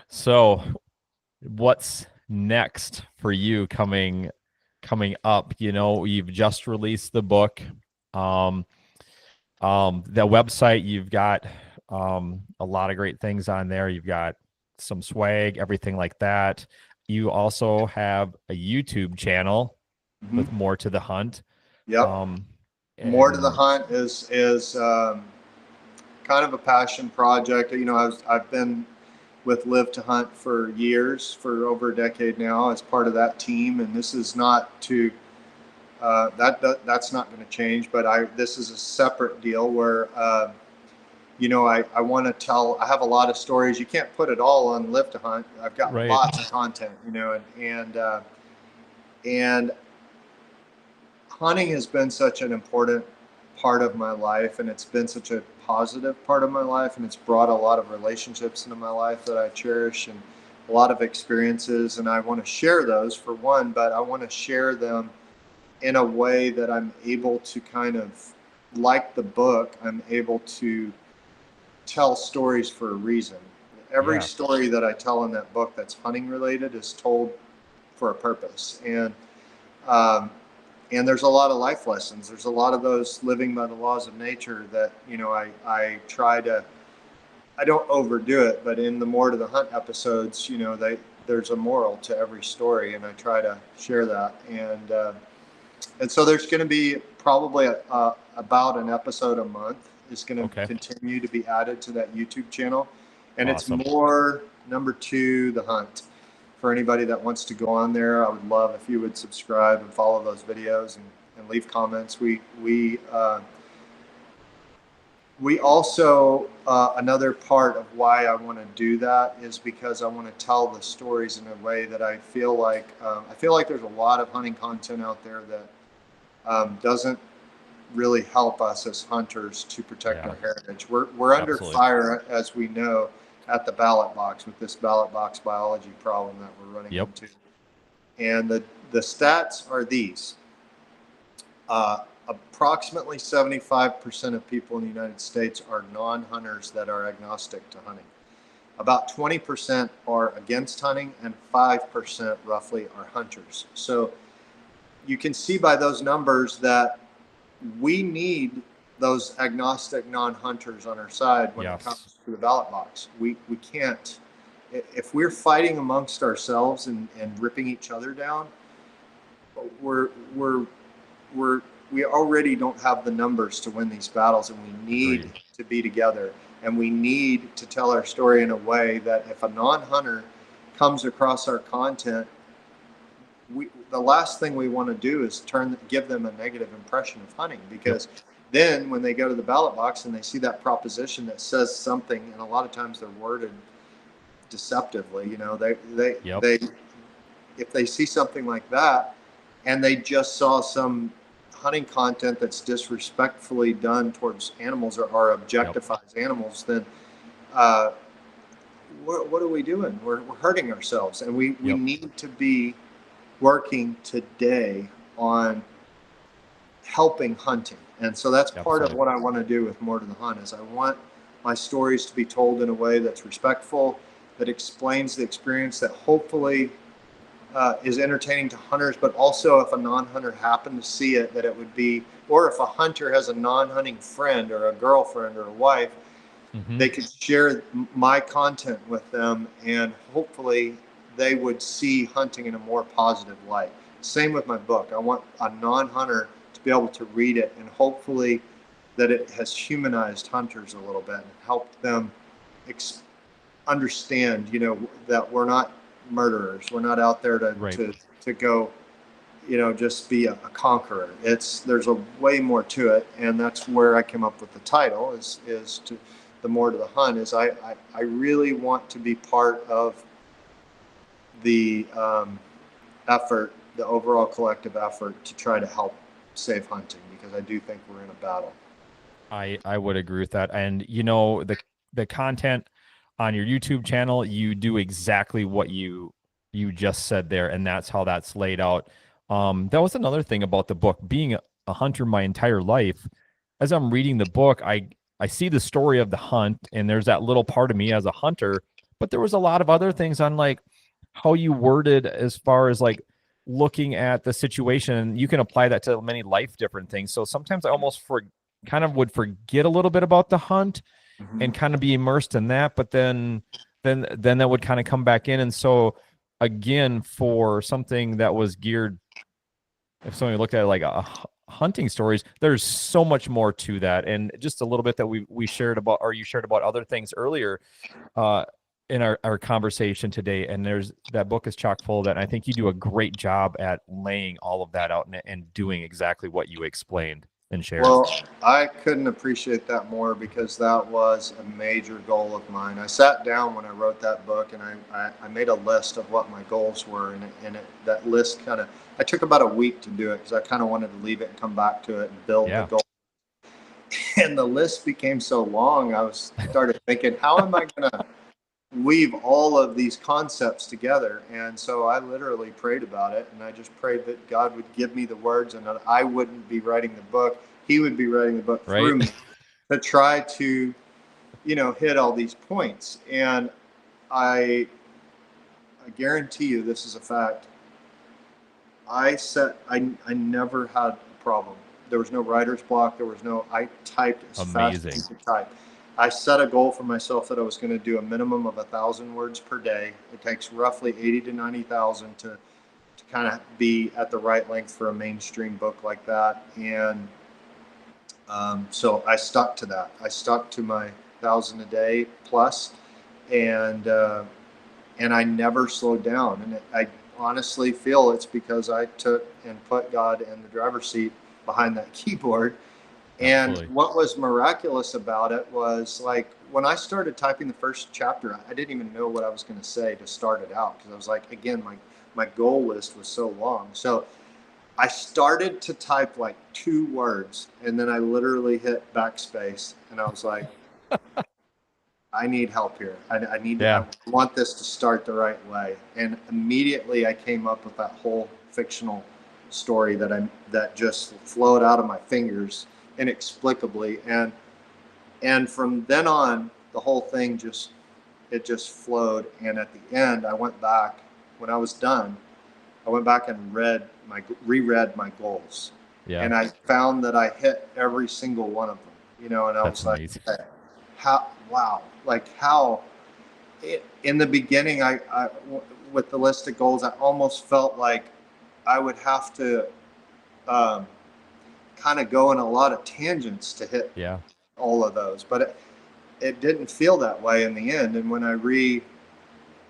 So what's next for you coming up? You know, you've just released the book. Um, the website, you've got a lot of great things on there. You've got some swag, everything like that. You also have a YouTube channel Mm-hmm. with More to the Hunt. Yep. More to the And Hunt is kind of a passion project. You know, I've been with Live to Hunt for years, for over a decade now, as part of that team, and this is not to that's not going to change. But this is a separate deal where you know, I want to tell. I have a lot of stories. You can't put it all on Live to Hunt. I've got right. lots of content, you know, and hunting has been such an important part of my life, and it's been such a positive part of my life, and it's brought a lot of relationships into my life that I cherish, and a lot of experiences, and I want to share those for one, but I want to share them in a way that I'm able to kind of, like the book, I'm able to tell stories for a reason. Every Yeah. story that I tell in that book that's hunting related is told for a purpose. Um, and there's a lot of life lessons. There's a lot of those living by the laws of nature that, you know, I try to, I don't overdo it, but in the More to the Hunt episodes, you know, there's a moral to every story, and I try to share that. And so there's going to be probably about an episode a month is going to Okay. continue to be added to that YouTube channel. And Awesome. it's More Number Two, The Hunt. For anybody that wants to go on there, I would love if you would subscribe and follow those videos and leave comments. We also, another part of why I want to do that is because I want to tell the stories in a way that I feel like there's a lot of hunting content out there that doesn't really help us as hunters to protect our heritage. We're under fire, as we know, at the ballot box with this ballot box biology problem that we're running into. And the stats are these. Approximately 75% of people in the United States are non-hunters that are agnostic to hunting. About 20% are against hunting, and 5% roughly are hunters. So you can see by those numbers that we need those agnostic non-hunters on our side when it comes to the ballot box. We can't, if we're fighting amongst ourselves and ripping each other down, we already don't have the numbers to win these battles, and we need to be together, and we need to tell our story in a way that if a non-hunter comes across our content, the last thing we want to do is give them a negative impression of hunting, because then when they go to the ballot box and they see that proposition that says something, and a lot of times they're worded deceptively, you know, they if they see something like that and they just saw some hunting content that's disrespectfully done towards animals or objectifies animals, then what are we doing? We're hurting ourselves, and we need to be working today on helping hunting. And so that's part of what I want to do with More to the Hunt, is I want my stories to be told in a way that's respectful, that explains the experience, that hopefully is entertaining to hunters, but also if a non-hunter happened to see it, that it would be, or if a hunter has a non-hunting friend or a girlfriend or a wife, they could share my content with them, and hopefully they would see hunting in a more positive light. Same with my book. I want a non-hunter to be able to read it, and hopefully that it has humanized hunters a little bit and helped them understand, you know, that we're not murderers. We're not out there to go, you know, just be a conqueror. There's a way more to it, and that's where I came up with the title, is to the More to the Hunt. Is I really want to be part of the effort, the overall collective effort to try to help save hunting, because I do think we're in a battle. I would agree with that. And you know, the content on your YouTube channel, you do exactly what you just said there, and that's how that's laid out. That was another thing about the book. Being a hunter my entire life, as I'm reading the book, I see the story of the hunt, and there's that little part of me as a hunter, but there was a lot of other things on like how you worded as far as like looking at the situation. You can apply that to many life different things. So sometimes I almost kind of would forget a little bit about the hunt and kind of be immersed in that, but then that would kind of come back in. And so again, for something that was geared, if somebody looked at it like hunting stories, there's so much more to that. And just a little bit that we shared about, or you shared about other things earlier in our conversation today. And there's that book is chock full of that. And I think you do a great job at laying all of that out and doing exactly what you explained and shared. Well, I couldn't appreciate that more, because that was a major goal of mine. I sat down when I wrote that book, and I made a list of what my goals were, and that list kind of, I took about a week to do it, because I kind of wanted to leave it and come back to it and build the goal. And the list became so long, I started thinking, how am I going to weave all of these concepts together? And so I literally prayed about it, and I just prayed that God would give me the words, and that I wouldn't be writing the book. He would be writing the book through me to try to, hit all these points. And I guarantee you, this is a fact. I never had a problem. There was no writer's block. I typed as fast as I could type. I set a goal for myself that I was going to do a minimum of 1,000 words per day. It takes roughly 80 to 90,000 to kind of be at the right length for a mainstream book like that. And so I stuck to that. I stuck to my 1,000 a day plus, and I never slowed down. And I honestly feel it's because I took and put God in the driver's seat behind that keyboard. And what was miraculous about it was, like, when I started typing the first chapter, I didn't even know what I was going to say to start it out, because I was like, again, my goal list was so long. So I started to type like 2 words, and then I literally hit backspace, and I was like, I need help here. I want this to start the right way. And immediately I came up with that whole fictional story that just flowed out of my fingers inexplicably. And from then on, the whole thing just flowed. And at the end, I went back, when I was done, I went back and reread my goals. Yeah. And I found that I hit every single one of them, and I was like, in the beginning, I with the list of goals, I almost felt like I would have to kind of go in a lot of tangents to hit all of those, but it didn't feel that way in the end. And when I read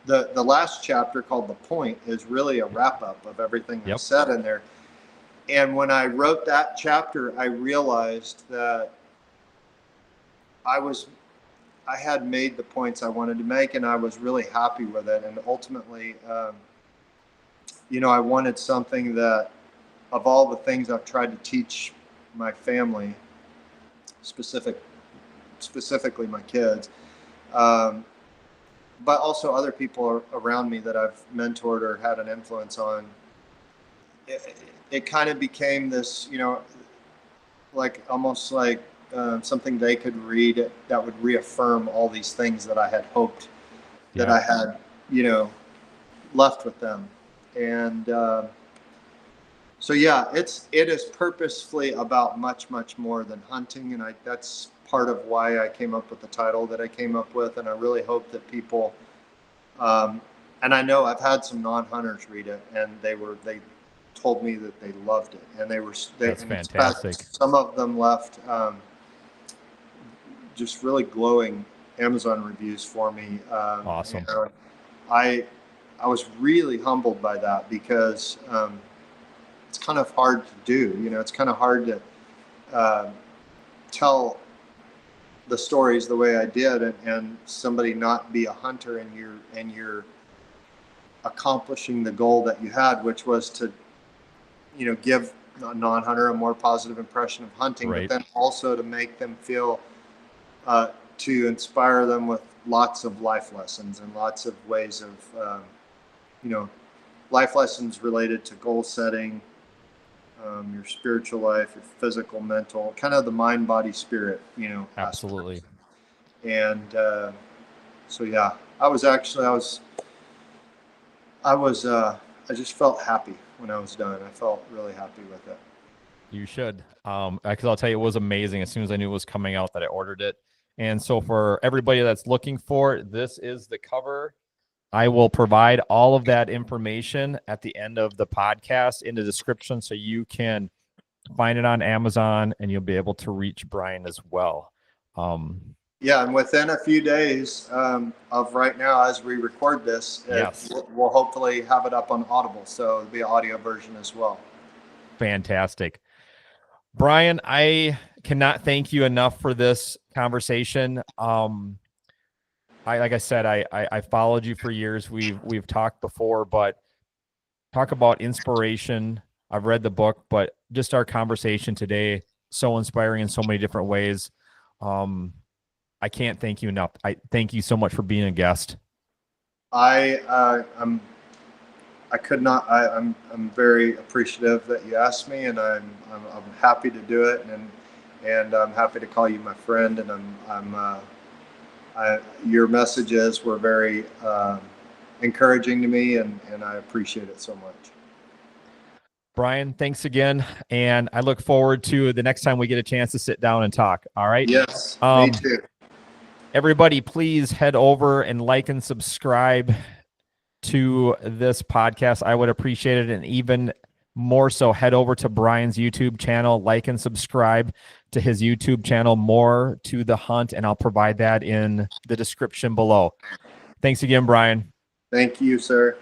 the last chapter, called The Point, is really a wrap up of everything I said in there. And when I wrote that chapter, I realized that I had made the points I wanted to make, and I was really happy with it. And ultimately, I wanted something that, of all the things I've tried to teach my family, specifically my kids, but also other people around me that I've mentored or had an influence on, it kind of became this, like almost like something they could read that would reaffirm all these things that I had hoped that I had, left with them. And so it is purposefully about much, much more than hunting, and that's part of why I came up with the title that I came up with. And I really hope that people, and I know I've had some non-hunters read it, and they told me that they loved it, and that's fantastic. Some of them left just really glowing Amazon reviews for me. Awesome. I was really humbled by that, because it's kind of hard to do. It's kind of hard to tell the stories the way I did, and somebody not be a hunter, and you're accomplishing the goal that you had, which was to, give a non-hunter a more positive impression of hunting, but then also to make them feel, to inspire them with lots of life lessons and lots of ways of, life lessons related to goal setting, your spiritual life, your physical, mental, kind of the mind, body, spirit, Absolutely. aspects. And so yeah, I just felt happy when I was done. I felt really happy with it. You should. Because I'll tell you, it was amazing. As soon as I knew it was coming out, that I ordered it. And so for everybody that's looking for it, this is the cover. I will provide all of that information at the end of the podcast in the description, so you can find it on Amazon and you'll be able to reach Brian as well. Yeah, and within a few days of right now, as we record this, Yes. we'll hopefully have it up on Audible, so it'll be an audio version as well. Fantastic. Brian, I cannot thank you enough for this conversation. Like I said, I followed you for years. We've talked before, but talk about inspiration. I've read the book, but just our conversation today, so inspiring in so many different ways. I can't thank you enough. I thank you so much for being a guest. I'm very appreciative that you asked me, and I'm happy to do it, and I'm happy to call you my friend, and your messages were very encouraging to me, and I appreciate it so much. Brian, thanks again, and I look forward to the next time we get a chance to sit down and talk. All right? Yes, me too. Everybody, please head over and like and subscribe to this podcast. I would appreciate it. And even more so, head over to Brian's YouTube channel, like and subscribe to his YouTube channel, More to the Hunt, and I'll provide that in the description below. Thanks again, Brian. Thank you, sir.